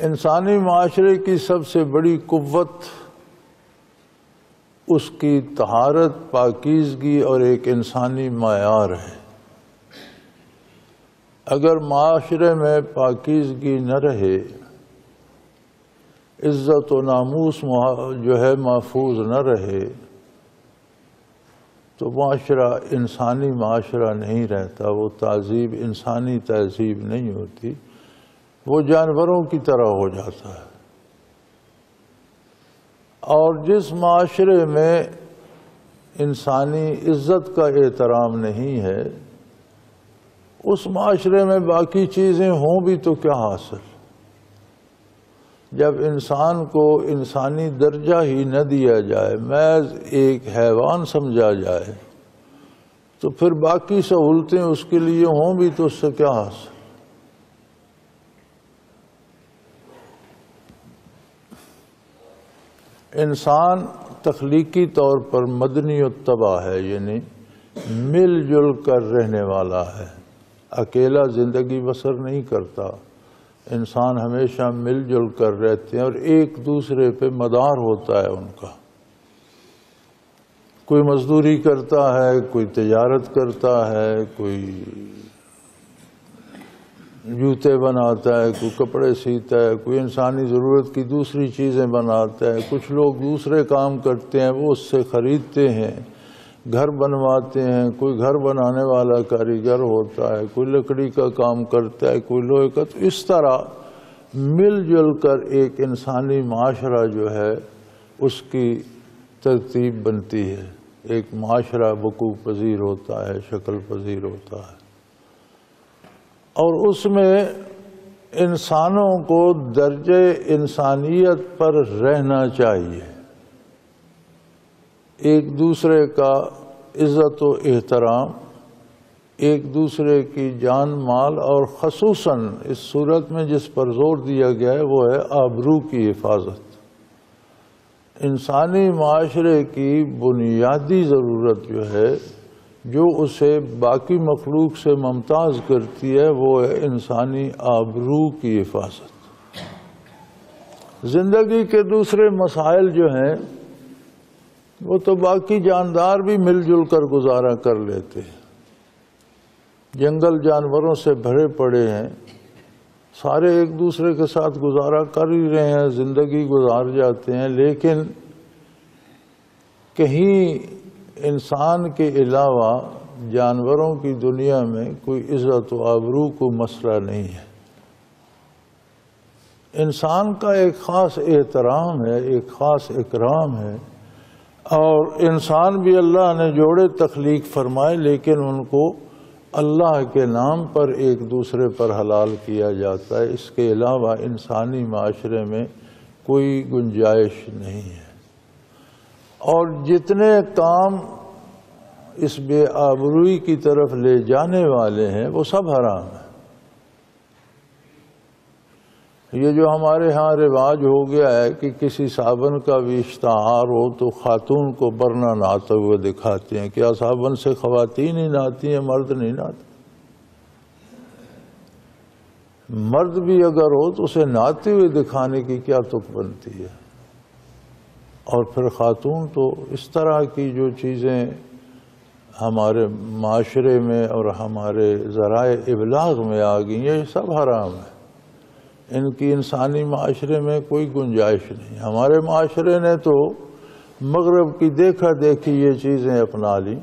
انسانی معاشرے کی سب سے بڑی قوت اس کی طہارت، پاکیزگی اور ایک انسانی معیار ہے۔ اگر معاشرے میں پاکیزگی نہ رہے، عزت و ناموس جو ہے محفوظ نہ رہے، تو معاشرہ انسانی معاشرہ نہیں رہتا، وہ تہذیب انسانی تہذیب نہیں ہوتی، وہ جانوروں کی طرح ہو جاتا ہے۔ اور جس معاشرے میں انسانی عزت کا احترام نہیں ہے، اس معاشرے میں باقی چیزیں ہوں بھی تو کیا حاصل؟ جب انسان کو انسانی درجہ ہی نہ دیا جائے، محض ایک حیوان سمجھا جائے، تو پھر باقی سہولتیں اس کے لیے ہوں بھی تو اس سے کیا حاصل؟ انسان تخلیقی طور پر مدنی الطبع ہے، یعنی مل جل کر رہنے والا ہے، اکیلا زندگی بسر نہیں کرتا۔ انسان ہمیشہ مل جل کر رہتے ہیں اور ایک دوسرے پہ مدار ہوتا ہے ان کا۔ کوئی مزدوری کرتا ہے، کوئی تجارت کرتا ہے، کوئی جوتے بناتا ہے، کوئی کپڑے سیتا ہے، کوئی انسانی ضرورت کی دوسری چیزیں بناتا ہے، کچھ لوگ دوسرے کام کرتے ہیں، وہ اس سے خریدتے ہیں، گھر بنواتے ہیں، کوئی گھر بنانے والا کاریگر ہوتا ہے، کوئی لکڑی کا کام کرتا ہے، کوئی لوہے کا۔ تو اس طرح مل جل کر ایک انسانی معاشرہ جو ہے اس کی ترتیب بنتی ہے، ایک معاشرہ وقوع پذیر ہوتا ہے، شکل پذیر ہوتا ہے، اور اس میں انسانوں کو درجہ انسانیت پر رہنا چاہیے، ایک دوسرے کا عزت و احترام، ایک دوسرے کی جان مال، اور خصوصاً اس صورت میں جس پر زور دیا گیا ہے وہ ہے آبرو کی حفاظت۔ انسانی معاشرے کی بنیادی ضرورت جو ہے، جو اسے باقی مخلوق سے ممتاز کرتی ہے، وہ ہے انسانی آبرو کی حفاظت۔ زندگی کے دوسرے مسائل جو ہیں وہ تو باقی جاندار بھی مل جل کر گزارا کر لیتے ہیں، جنگل جانوروں سے بھرے پڑے ہیں، سارے ایک دوسرے کے ساتھ گزارا کر ہی رہے ہیں، زندگی گزار جاتے ہیں، لیکن کہیں انسان کے علاوہ جانوروں کی دنیا میں کوئی عزت و آبرو کو مسئلہ نہیں ہے۔ انسان کا ایک خاص احترام ہے، ایک خاص اکرام ہے، اور انسان بھی اللہ نے جوڑے تخلیق فرمائے، لیکن ان کو اللہ کے نام پر ایک دوسرے پر حلال کیا جاتا ہے۔ اس کے علاوہ انسانی معاشرے میں کوئی گنجائش نہیں ہے، اور جتنے کام اس بے آبروئی کی طرف لے جانے والے ہیں وہ سب حرام ہیں۔ یہ جو ہمارے ہاں رواج ہو گیا ہے کہ کسی صابن کا بھی اشتہار ہو تو خاتون کو برنا نہاتے ہوئے دکھاتے ہیں، کیا صابن سے خواتین ہی نہاتی ہیں، مرد نہیں نہاتے؟ مرد بھی اگر ہو تو اسے نہاتے ہوئے دکھانے کی کیا تک بنتی ہے؟ اور پھر خاتون تو اس طرح کی جو چیزیں ہمارے معاشرے میں اور ہمارے ذرائع ابلاغ میں آ گئی ہیں، یہ سب حرام ہے، ان کی انسانی معاشرے میں کوئی گنجائش نہیں۔ ہمارے معاشرے نے تو مغرب کی دیکھا دیکھی یہ چیزیں اپنا لی۔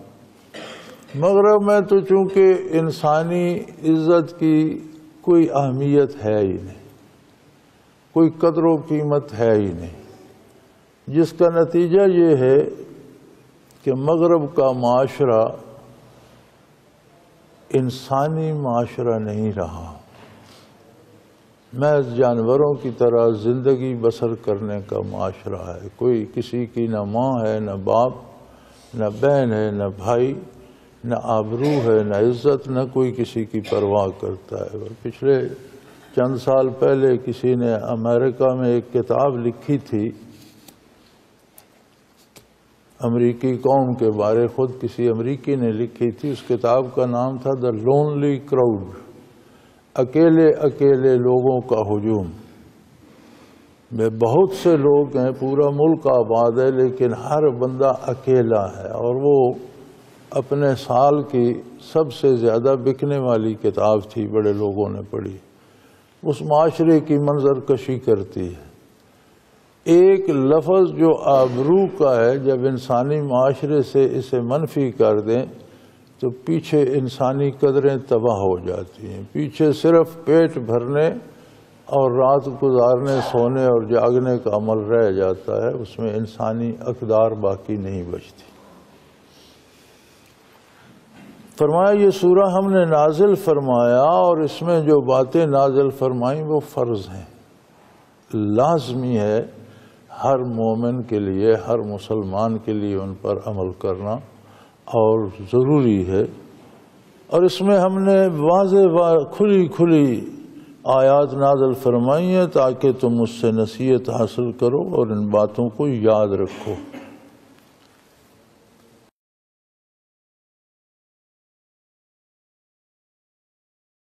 مغرب میں تو چونکہ انسانی عزت کی کوئی اہمیت ہے ہی نہیں، کوئی قدر و قیمت ہے ہی نہیں، جس کا نتیجہ یہ ہے کہ مغرب کا معاشرہ انسانی معاشرہ نہیں رہا، محض جانوروں کی طرح زندگی بسر کرنے کا معاشرہ ہے۔ کوئی کسی کی نہ ماں ہے، نہ باپ، نہ بہن ہے، نہ بھائی، نہ آبرو ہے، نہ عزت، نہ کوئی کسی کی پرواہ کرتا ہے۔ پچھلے چند سال پہلے کسی نے امریکہ میں ایک کتاب لکھی تھی امریکی قوم کے بارے، خود کسی امریکی نے لکھی تھی۔ اس کتاب کا نام تھا دا لونلی کراؤڈ، اکیلے اکیلے لوگوں کا ہجوم۔ میں بہت سے لوگ ہیں، پورا ملک آباد ہے، لیکن ہر بندہ اکیلا ہے، اور وہ اپنے سال کی سب سے زیادہ بکنے والی کتاب تھی، بڑے لوگوں نے پڑھی، اس معاشرے کی منظر کشی کرتی ہے۔ ایک لفظ جو آبرو کا ہے، جب انسانی معاشرے سے اسے منفی کر دیں تو پیچھے انسانی قدریں تباہ ہو جاتی ہیں، پیچھے صرف پیٹ بھرنے اور رات گزارنے، سونے اور جاگنے کا عمل رہ جاتا ہے، اس میں انسانی اقدار باقی نہیں بچتی۔ فرمایا یہ سورہ ہم نے نازل فرمایا، اور اس میں جو باتیں نازل فرمائیں وہ فرض ہیں، لازمی ہے ہر مومن کے لیے، ہر مسلمان کے لیے ان پر عمل کرنا اور ضروری ہے۔ اور اس میں ہم نے واضح کھلی آیات نازل فرمائی ہیں تاکہ تم اس سے نصیحت حاصل کرو اور ان باتوں کو یاد رکھو۔